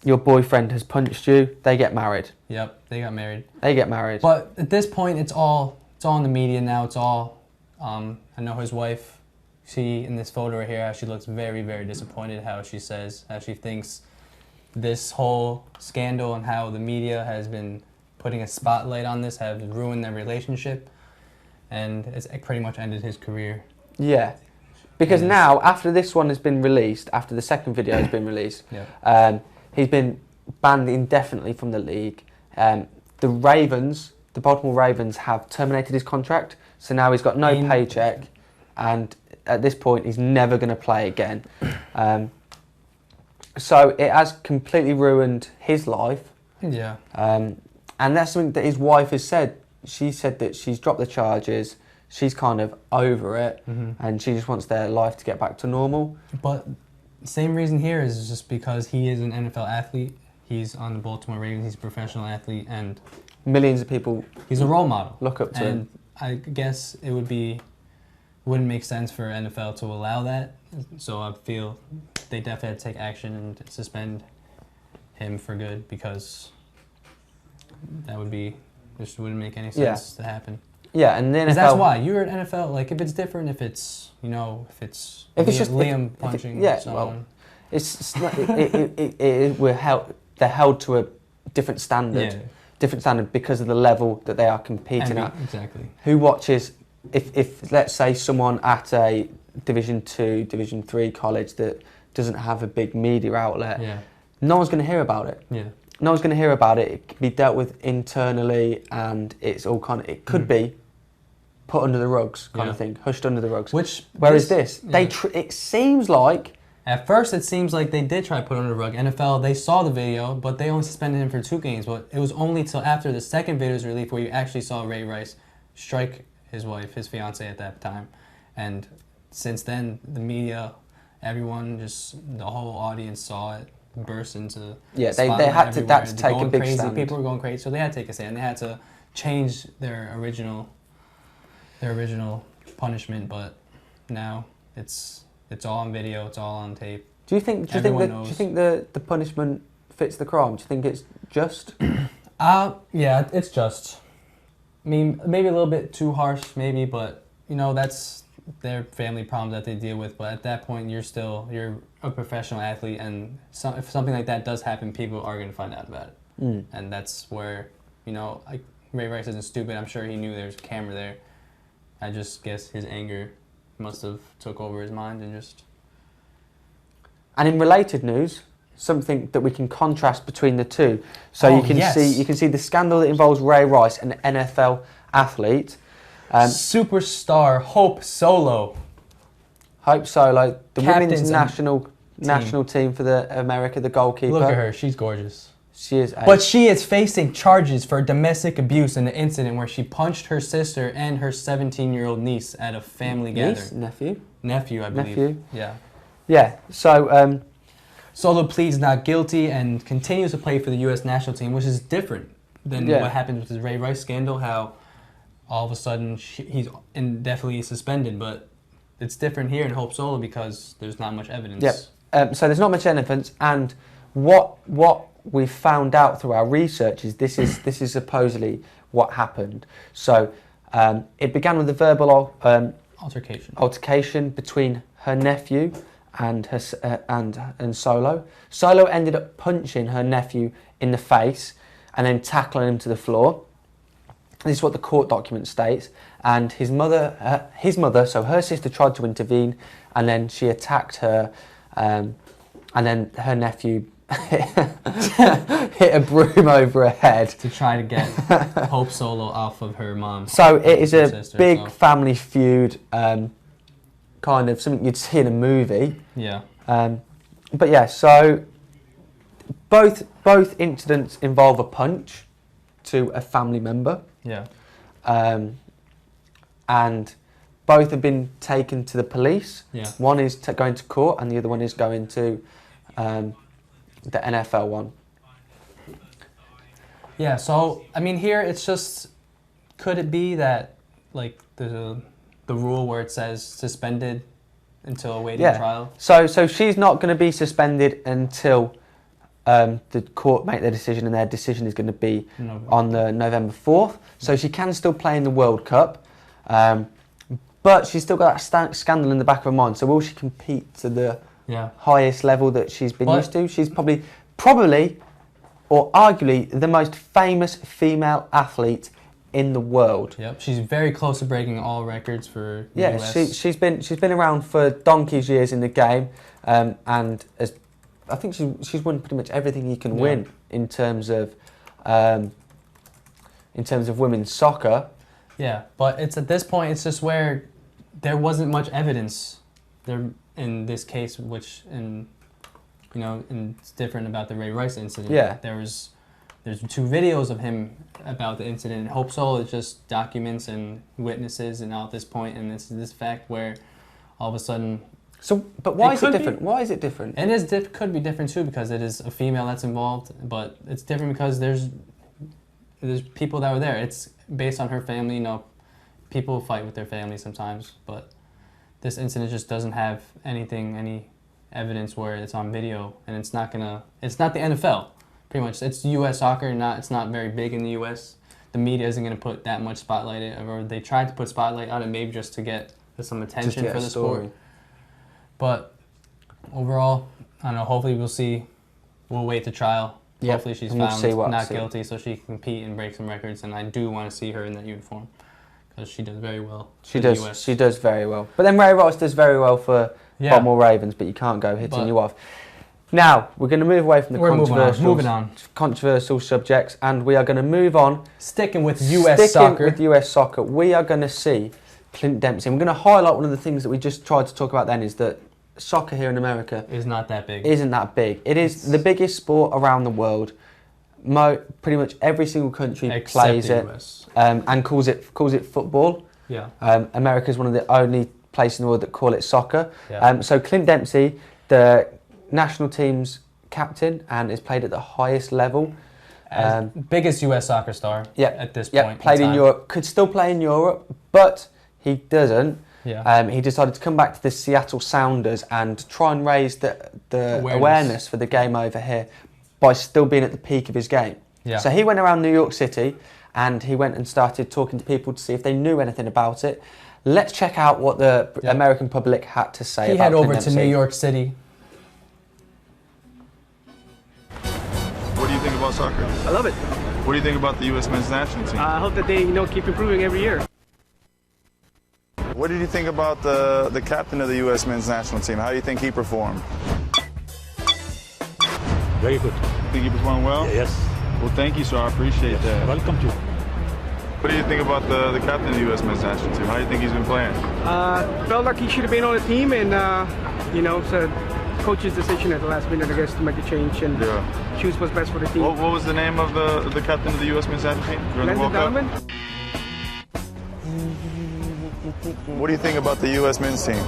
Speaker 3: boyfriend has punched you. They get married.
Speaker 2: Yep, they got married.
Speaker 3: They get married.
Speaker 2: But at this point, it's all in the media now. It's all. I know his wife. See in this photo right here how she looks very, very disappointed. How she thinks this whole scandal and how the media has been putting a spotlight on this have ruined their relationship, and it's pretty much ended his career.
Speaker 3: Yeah. Because now, after this one has been released, after the second video has been released, he's been banned indefinitely from the league. The Baltimore Ravens have terminated his contract, so now he's got no paycheck, and at this point he's never going to play again. So it has completely ruined his life.
Speaker 2: Yeah.
Speaker 3: And that's something that his wife has said. She said that she's dropped the charges. She's kind of over it, and she just wants their life to get back to normal.
Speaker 2: But same reason here is just because he is an NFL athlete. He's on the Baltimore Ravens. He's a professional athlete, and
Speaker 3: millions of people.
Speaker 2: He's a role model.
Speaker 3: Look up to him.
Speaker 2: And I guess wouldn't make sense for NFL to allow that. So I feel they definitely had to take action and suspend him for good, because that just wouldn't make any sense to happen.
Speaker 3: Yeah, and then
Speaker 2: that's why you're an NFL. Like, if it's different, if it's just Liam punching someone.
Speaker 3: They're held to a different standard.
Speaker 2: Yeah.
Speaker 3: Different standard because of the level that they are competing at.
Speaker 2: Exactly.
Speaker 3: Who watches? If let's say someone at a Division 2, Division 3 college that doesn't have a big media outlet, no one's going to hear about it.
Speaker 2: Yeah.
Speaker 3: No one's going to hear about it. It can be dealt with internally, and it could be put under the rugs, kind of thing, hushed under the rugs. Whereas this, it seems like.
Speaker 2: At first, it seems like they did try to put it under the rug. NFL, they saw the video, but they only suspended him for 2 games. But it was only till after the second video was released where you actually saw Ray Rice strike his wife, his fiancée at that time. And since then, the media, everyone, the whole audience saw it burst into
Speaker 3: they had to take a big stand.
Speaker 2: People were going crazy, so they had to take a stand. They had to change their original punishment, but now it's all on video, it's all on tape. Do you think the punishment fits the crime? Do you think it's just? Yeah, it's just. I mean, maybe a little bit too harsh, maybe, but that's their family problems that they deal with. But at that point, you're a professional athlete, and if something like that does happen, people are going to find out about it. And that's where Ray Rice isn't stupid. I'm sure he knew there was a camera there. I just guess his anger must have took over his mind and just.
Speaker 3: And in related news, something that we can contrast between the two. So you can see the scandal that involves Ray Rice, an NFL athlete,
Speaker 2: Superstar Hope Solo.
Speaker 3: Hope Solo, the
Speaker 2: Captain's
Speaker 3: women's national team for the America, the goalkeeper.
Speaker 2: Look at her, she's gorgeous.
Speaker 3: She is.
Speaker 2: But she is facing charges for domestic abuse in the incident where she punched her sister and her 17-year-old niece at a family gathering. Nephew, I believe.
Speaker 3: Nephew.
Speaker 2: Yeah.
Speaker 3: Yeah. So.
Speaker 2: Solo pleads not guilty and continues to play for the U.S. national team, which is different than what happened with the Ray Rice scandal. How all of a sudden he's indefinitely suspended, but it's different here in Hope Solo because there's not much evidence.
Speaker 3: Yep. So there's not much evidence, and what we found out through our research is this is supposedly what happened. So it began with a verbal altercation between her nephew and and Solo. Solo ended up punching her nephew in the face and then tackling him to the floor. This is what the court document states. And his mother, so her sister tried to intervene, and then she attacked her, and then her nephew hit a broom over her head
Speaker 2: to try to get Hope Solo off of her mom.
Speaker 3: So it is a big family feud, kind of something you'd see in a movie.
Speaker 2: Yeah.
Speaker 3: But yeah, so both incidents involve a punch to a family member.
Speaker 2: Yeah.
Speaker 3: And both have been taken to the police.
Speaker 2: Yeah.
Speaker 3: One is going to court, and the other one is going to the NFL one.
Speaker 2: Yeah. So I mean, here it's just, could it be that like the rule where it says suspended until awaiting trial?
Speaker 3: So she's not going to be suspended until the court make their decision, and their decision is going to be on the November 4th. So she can still play in the World Cup, but she's still got that scandal in the back of her mind. So will she compete to the highest level that she's been used to? She's probably, or arguably, the most famous female athlete in the world.
Speaker 2: Yep, she's very close to breaking all records for the US.
Speaker 3: She's been around for donkey's years in the game, and I think she's won pretty much everything you can win in terms of women's soccer.
Speaker 2: Yeah, but it's at this point, it's just where there wasn't much evidence there in this case, which it's different about the Ray Rice incident.
Speaker 3: Yeah,
Speaker 2: there's 2 videos of him about the incident. Hope Solo is just documents and witnesses, and now at this point, and it's this fact where all of a sudden.
Speaker 3: So, but why is it different? Why is it different?
Speaker 2: It could be different too, because it is a female that's involved, but it's different because there's people that were there. It's based on her family. People fight with their family sometimes, but this incident just doesn't have any evidence where it's on video, and it's not the NFL. Pretty much, it's U.S. soccer. It's not very big in the U.S. The media isn't going to put that much spotlight, or they tried to put spotlight on it maybe just to get some attention for the sport. But overall, I don't know. Hopefully, we'll wait the trial. Yep. Hopefully, she's found not guilty, so she can compete and break some records. And I do want to see her in that uniform because she does very well.
Speaker 3: She does very well. But then Ray Rice does very well for Baltimore Ravens. But you can't go hitting you off. Now we're going to move away from the controversial subjects, and we are going to move on.
Speaker 2: Sticking with US soccer,
Speaker 3: we are going to see Clint Dempsey. And we're going to highlight one of the things that we just tried to talk about then, is that soccer here in America
Speaker 2: is not that big.
Speaker 3: Isn't that big? It is the biggest sport around the world. Pretty much every single country plays it and calls it football.
Speaker 2: Yeah.
Speaker 3: America is one of the only places in the world that call it soccer.
Speaker 2: Yeah.
Speaker 3: So Clint Dempsey, the national team's captain, and has played at the highest level.
Speaker 2: Biggest US soccer star at this point.
Speaker 3: Played in Europe, could still play in Europe, but he doesn't.
Speaker 2: Yeah.
Speaker 3: He decided to come back to the Seattle Sounders and try and raise the awareness for the game over here by still being at the peak of his game.
Speaker 2: Yeah.
Speaker 3: So he went around New York City and he went and started talking to people to see if they knew anything about it. Let's check out what the American public had to say about
Speaker 2: He head over to New York City.
Speaker 7: What do you think about soccer?
Speaker 8: I love it.
Speaker 7: What do you think about the U.S. men's national team?
Speaker 8: I hope that they, keep improving every year.
Speaker 7: What did you think about the captain of the U.S. men's national team? How do you think he performed?
Speaker 9: Very good.
Speaker 7: Think he performed well?
Speaker 9: Yes.
Speaker 7: Well, thank you, sir. I appreciate that.
Speaker 9: Welcome to.
Speaker 7: What do you think about the captain of the U.S. men's national team? How do you think he's been playing?
Speaker 8: Felt like he should have been on the team, and you know, it's a coach's decision at the last minute, I guess, to make a change and choose what's best for the team.
Speaker 7: What was the name of the captain of the U.S. men's national team during the World Cup? What do you think about the U.S. men's team?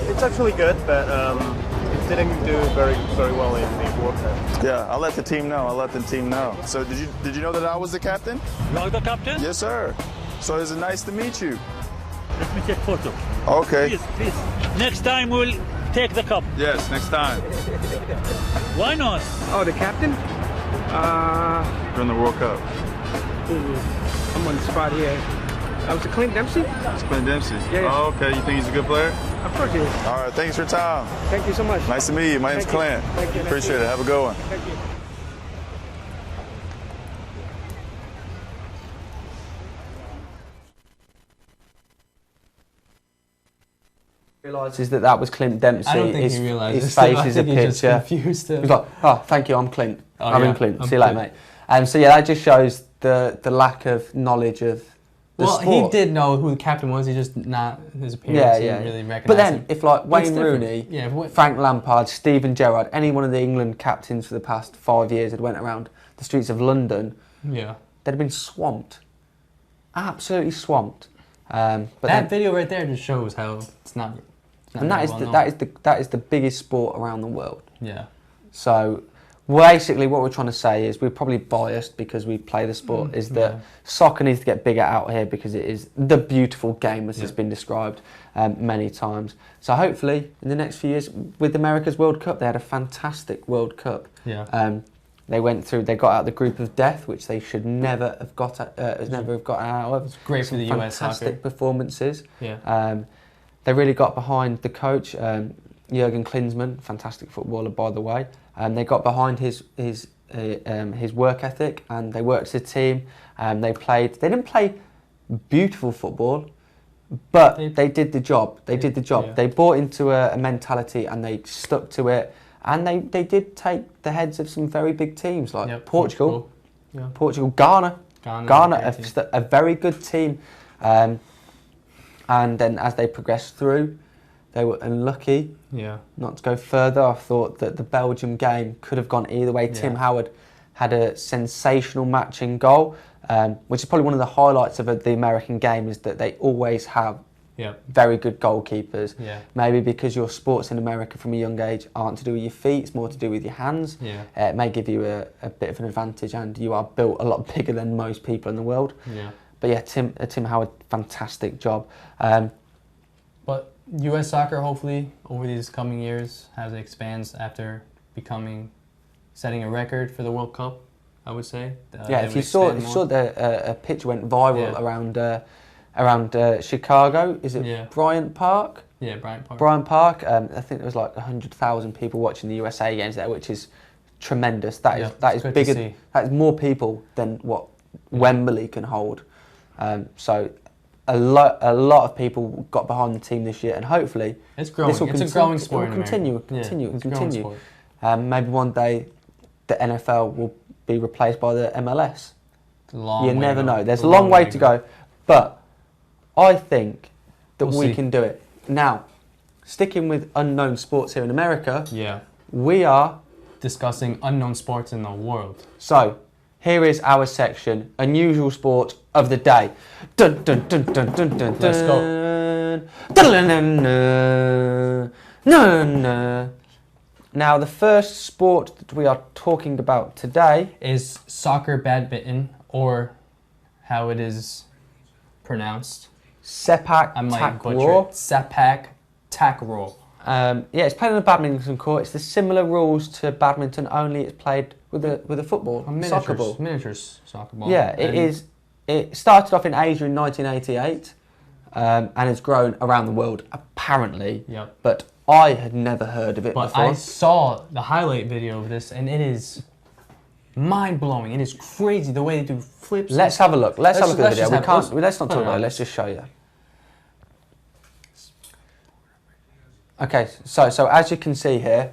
Speaker 9: It's actually good, but it didn't do very well in the World Cup.
Speaker 7: Yeah, I'll let the team know. I'll let the team know. So did you know that I was the captain?
Speaker 10: You are the captain?
Speaker 7: Yes, sir. So it's nice to meet you.
Speaker 10: Let me take photo.
Speaker 7: Okay.
Speaker 10: Please. Next time we'll take the cup.
Speaker 7: Yes, next time.
Speaker 10: Why not?
Speaker 8: Oh, the captain?
Speaker 7: During the World Cup.
Speaker 8: I'm on the spot here. Was it Clint Dempsey?
Speaker 7: It's Clint Dempsey.
Speaker 8: Yeah.
Speaker 7: Oh, okay. You think he's a good player?
Speaker 8: Of course he is.
Speaker 7: All right. Thanks for your time.
Speaker 8: Thank you so much.
Speaker 7: Nice to meet you. My name's Clint.
Speaker 8: Thank you.
Speaker 7: Appreciate it. Have a good one.
Speaker 8: Thank you.
Speaker 3: Realises that was Clint Dempsey.
Speaker 2: I don't think he realised.
Speaker 3: His face is a
Speaker 2: he's just
Speaker 3: picture.
Speaker 2: confused.
Speaker 3: He's like, oh, thank you, I'm Clint.
Speaker 2: Oh,
Speaker 3: I'm
Speaker 2: yeah,
Speaker 3: in Clint.
Speaker 2: I'm
Speaker 3: See you later,
Speaker 2: Clint.
Speaker 3: mate. So yeah, that just shows the lack of knowledge of the
Speaker 2: Well,
Speaker 3: sport.
Speaker 2: he did know who the captain was. He just not his appearance. He didn't really recognize
Speaker 3: But then,
Speaker 2: him.
Speaker 3: if like Wayne
Speaker 2: different.
Speaker 3: Rooney, Frank Lampard, Steven Gerrard, any one of the England captains for the past 5 years had went around the streets of London,
Speaker 2: they'd
Speaker 3: have been swamped, absolutely swamped. But
Speaker 2: that video right there just shows how it's not.
Speaker 3: And that is the biggest sport around the world.
Speaker 2: Yeah.
Speaker 3: So basically what we're trying to say is we're probably biased because we play the sport, is that soccer needs to get bigger out here because it is the beautiful game as has been described many times. So hopefully in the next few years with America's World Cup, they had a fantastic World Cup.
Speaker 2: Yeah.
Speaker 3: They got out the group of death, which they should never have got out of.
Speaker 2: It's great for the US soccer.
Speaker 3: Fantastic performances.
Speaker 2: Yeah.
Speaker 3: They really got behind the coach, Jurgen Klinsmann, fantastic footballer by the way. They got behind his work ethic and they worked as a team. They didn't play beautiful football, but they did the job. They did the job.
Speaker 2: Yeah.
Speaker 3: They bought into a mentality and they stuck to it. And they did take the heads of some very big teams like Portugal, Ghana, a very good team. And then as they progressed through, they were unlucky not to go further. I thought that the Belgium game could have gone either way. Tim Howard had a sensational matching goal, which is probably one of the highlights of the American game, is that they always have very good goalkeepers. Maybe because your sports in America from a young age aren't to do with your feet, it's more to do with your hands. It may give you a bit of an advantage, and you are built a lot bigger than most people in the world. But yeah, Tim Howard, fantastic job.
Speaker 2: But US soccer, hopefully, over these coming years, as it expands after setting a record for the World Cup, I would say.
Speaker 3: If you saw a picture went viral around Chicago, is it Bryant Park?
Speaker 2: Yeah, Bryant Park.
Speaker 3: Bryant Park. I think there was like 100,000 people watching the USA games there, which is tremendous. That is bigger. That is more people than what Wembley can hold. So a lot of people got behind the team this year, and hopefully
Speaker 2: it's growing. It's a growing sport.
Speaker 3: It will continue. Maybe one day the NFL will be replaced by the MLS. You never know. There's a long way to go, but I think that we can do it. Now, sticking with unknown sports here in America, we are
Speaker 2: discussing unknown sports in the world.
Speaker 3: So, here is our section, unusual sport of the day. Dun, dun, dun, dun, dun, dun,
Speaker 2: Let's
Speaker 3: go. Dun, dun, dun, dun, dun. Now, the first sport that we are talking about today
Speaker 2: is soccer badminton, or how it is pronounced.
Speaker 3: Sepak takraw.
Speaker 2: Sepak takraw.
Speaker 3: It's played on a badminton court. It's the similar rules to badminton, only it's played with a football, soccer ball.
Speaker 2: Miniatures soccer ball.
Speaker 3: Yeah, it is. It started off in Asia in 1988, and has grown around the world apparently. But I had never heard of it before.
Speaker 2: I saw the highlight video of this, and it is mind-blowing. It is crazy the way they do flips.
Speaker 3: Let's have a look. Let's have a look at the video. Let's not talk about it. Let's just show you. Okay, so as you can see here,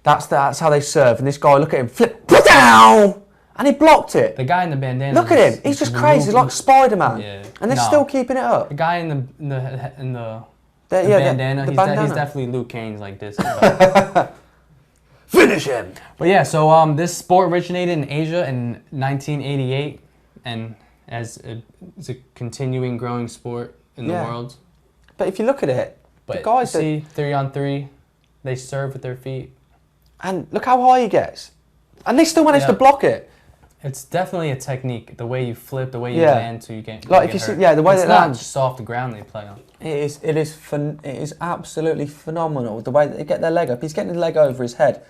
Speaker 3: that's how they serve. And this guy, look at him, flip, down, And he blocked it.
Speaker 2: The guy in the bandana.
Speaker 3: Look at him. He's just crazy. He's like Spider-Man.
Speaker 2: Yeah.
Speaker 3: And they're still keeping it up.
Speaker 2: The guy in the
Speaker 3: bandana.
Speaker 2: bandana. He's definitely Luke Cage's like this.
Speaker 3: Finish him.
Speaker 2: But yeah, so this sport originated in Asia in 1988, and it's a continuing growing sport in the world.
Speaker 3: But if you look at it,
Speaker 2: but
Speaker 3: the guys
Speaker 2: see 3-on-3, they serve with their feet.
Speaker 3: And look how high he gets. And they still manage to block it.
Speaker 2: It's definitely a technique. The way you flip, the way you land, so you get
Speaker 3: like if you see, the way
Speaker 2: it's
Speaker 3: they
Speaker 2: not
Speaker 3: land,
Speaker 2: just off the ground they play on.
Speaker 3: It is absolutely phenomenal. The way that they get their leg up, he's getting his leg over his head,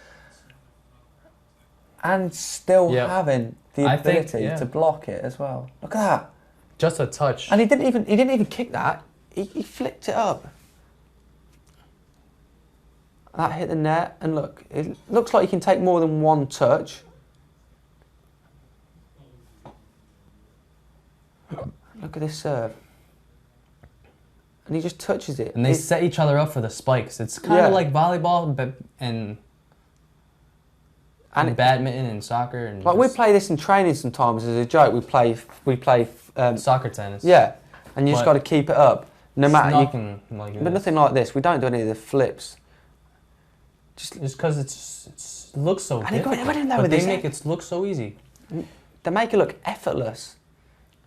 Speaker 3: and still having the ability to block it as well. Look at that.
Speaker 2: Just a touch.
Speaker 3: And he didn't even kick that. He flicked it up. That hit the net, and look, it looks like he can take more than one touch. Look at this serve. And he just touches it.
Speaker 2: And they set each other up for the spikes. It's kind of like volleyball and badminton and soccer. And
Speaker 3: like we play this in training sometimes as a joke. We play
Speaker 2: soccer tennis.
Speaker 3: Yeah, and you just got to keep it up. No matter
Speaker 2: but
Speaker 3: nothing like this. We don't do any of the flips.
Speaker 2: Just because it looks so difficult.
Speaker 3: But
Speaker 2: they make it look so easy.
Speaker 3: They make it look effortless.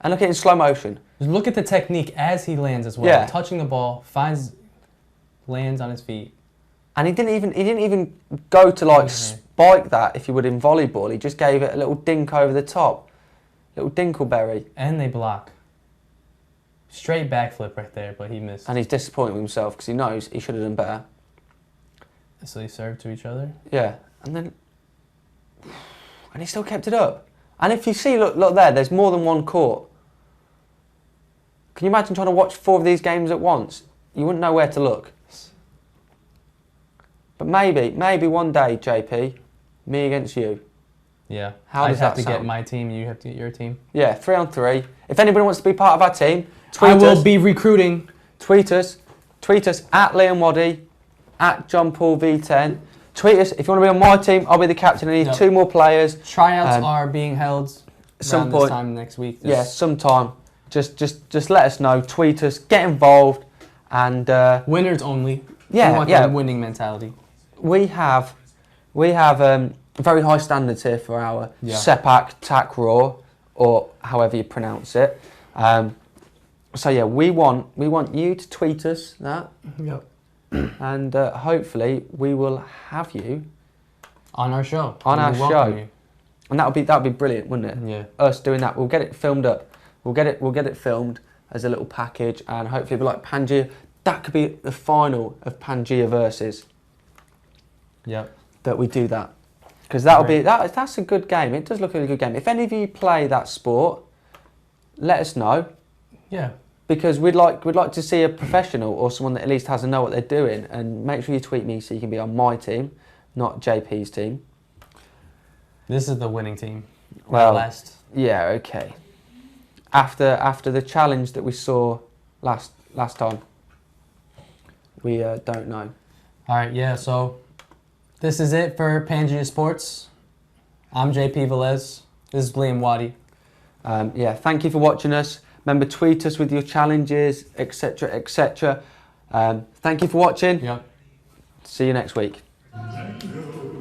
Speaker 3: And look at it in slow motion.
Speaker 2: Just look at the technique as he lands as well.
Speaker 3: Yeah.
Speaker 2: Touching the ball, lands on his feet.
Speaker 3: And he didn't even go to like spike that if you would in volleyball. He just gave it a little dink over the top. Little dinkleberry.
Speaker 2: And they block. Straight backflip right there, but he missed.
Speaker 3: And he's disappointed with himself because he knows he should have done better.
Speaker 2: So they served to each other?
Speaker 3: Yeah. And he still kept it up. And if you see, look there, there's more than one court. Can you imagine trying to watch 4 of these games at once? You wouldn't know where to look. But maybe one day, JP, me against you.
Speaker 2: Yeah.
Speaker 3: How does that
Speaker 2: have to
Speaker 3: sound?
Speaker 2: get my team, you have to get your team.
Speaker 3: Yeah, 3-on-3. If anybody wants to be part of our team, tweet us.
Speaker 2: I will be recruiting.
Speaker 3: Tweet us at Liam Waddy, at John Paul V10. Tweet us. If you want to be on my team, I'll be the captain. I need 2 more players.
Speaker 2: Tryouts are being held around this time next week.
Speaker 3: Yeah, sometime. Just let us know. Tweet us. Get involved. And
Speaker 2: winners only.
Speaker 3: Yeah,
Speaker 2: we want the winning mentality.
Speaker 3: We have very high standards here for our Sepak Takraw, or however you pronounce it. So yeah, we want you to tweet us that.
Speaker 2: Yep.
Speaker 3: And hopefully we will have you
Speaker 2: on our show.
Speaker 3: On our show. And that would be brilliant, wouldn't it?
Speaker 2: Yeah.
Speaker 3: Us doing that. We'll get it filmed up. We'll get it filmed as a little package, and hopefully it'll be like Pangea. That could be the final of Pangea versus.
Speaker 2: Yep.
Speaker 3: That we do that. Because that'll be that's a good game. It does look like a good game. If any of you play that sport, let us know.
Speaker 2: Yeah.
Speaker 3: Because we'd like to see a professional or someone that at least has to know what they're doing, and make sure you tweet me so you can be on my team, not JP's team.
Speaker 2: This is the winning team.
Speaker 3: Well,
Speaker 2: last.
Speaker 3: Yeah, okay. After the challenge that we saw last time, we don't know.
Speaker 2: All right, yeah. So this is it for Pangea Sports. I'm JP Velez. This is Liam Waddy.
Speaker 3: Yeah, thank you for watching us. Remember, tweet us with your challenges, etc., etc. Thank you for watching.
Speaker 2: Yep.
Speaker 3: See you next week.
Speaker 11: Thank you.